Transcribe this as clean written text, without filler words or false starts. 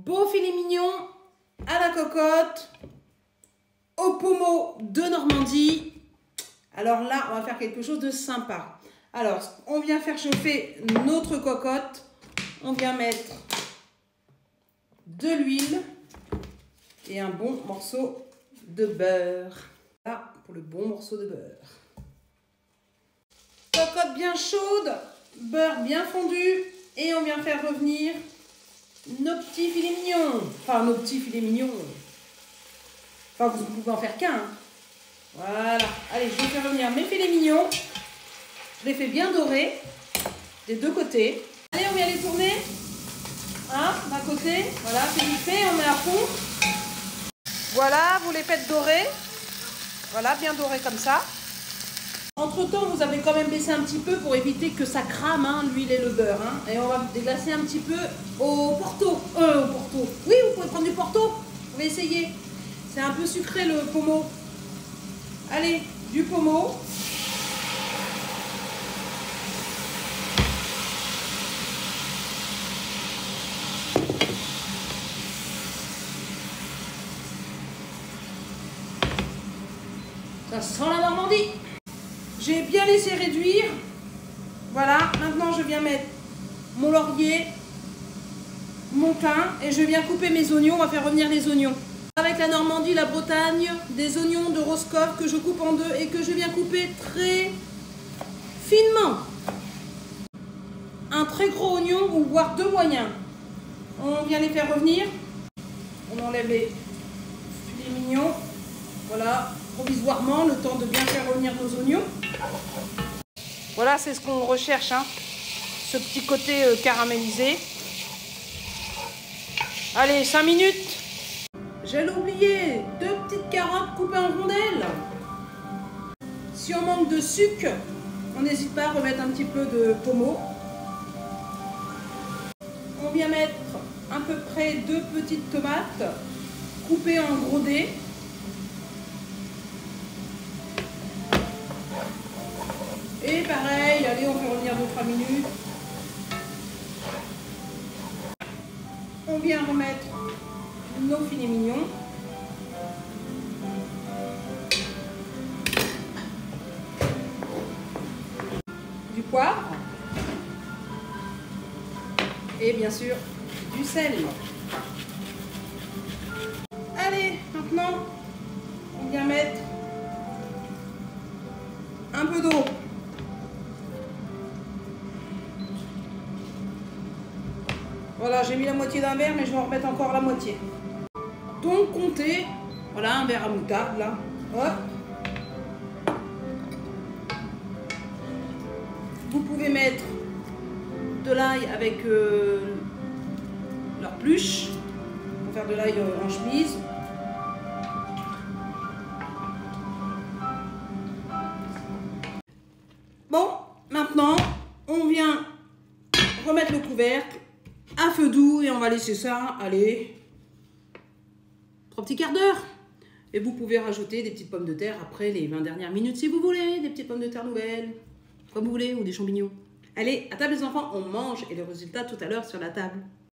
beau filet mignon à la cocotte, au pommeau de Normandie. Alors là, on va faire quelque chose de sympa. Alors, on vient faire chauffer notre cocotte. On vient mettre de l'huile et un bon morceau de beurre. Là, pour le bon morceau de beurre. Cocotte bien chaude, beurre bien fondu. Et on vient faire revenir nos petits filets mignons. Enfin, nos petits filets mignons. Enfin, vous ne pouvez en faire qu'un. Hein. Voilà. Allez, je vais faire revenir mes filets mignons. Je les fais bien dorer des deux côtés. Allez, on vient les tourner. Hein, d'un côté. Voilà, c'est vite fait. On met à fond. Voilà, vous les faites dorer. Voilà, bien dorés comme ça. Entre-temps, vous avez quand même baissé un petit peu pour éviter que ça crame, hein, l'huile et le beurre. Hein. Et on va déglacer un petit peu au Porto. Au Porto. Oui, vous pouvez prendre du Porto. Vous pouvez essayer. C'est un peu sucré le pommeau. Allez, du pommeau. Ça sent la Normandie. J'ai bien laissé réduire. Voilà, maintenant je viens mettre mon laurier, mon thym et je viens couper mes oignons. On va faire revenir les oignons. Avec la Normandie, la Bretagne, des oignons de Roscoff que je coupe en deux et que je viens couper très finement. Un très gros oignon ou voire deux moyens. On vient les faire revenir. On enlève les filets mignons. Voilà, provisoirement, le temps de bien faire revenir nos oignons. Voilà, c'est ce qu'on recherche, hein, ce petit côté caramélisé. Allez, 5 minutes. J'allais oublier, 2 petites carottes coupées en rondelles. Si on manque de sucre, on n'hésite pas à remettre un petit peu de pommeau. On vient mettre à peu près 2 petites tomates coupées en gros dés. Et pareil, allez, on fait revenir 2-3 minutes. On vient remettre nos filets mignons. Du poivre. Et bien sûr, du sel. Allez, maintenant, on vient mettre un peu d'eau. Voilà, j'ai mis la moitié d'un verre, mais je vais en remettre encore la moitié. Donc, comptez, voilà, un verre à moutarde, là. Hop. Vous pouvez mettre de l'ail avec leur pluche, pour faire de l'ail en chemise. Bon, maintenant, on vient remettre le couvercle à feu doux et on va laisser ça, allez, 3 petits quarts d'heure. Et vous pouvez rajouter des petites pommes de terre après les 20 dernières minutes si vous voulez, des petites pommes de terre nouvelles, comme vous voulez, ou des champignons. Allez, à table les enfants, on mange et le résultat tout à l'heure sur la table.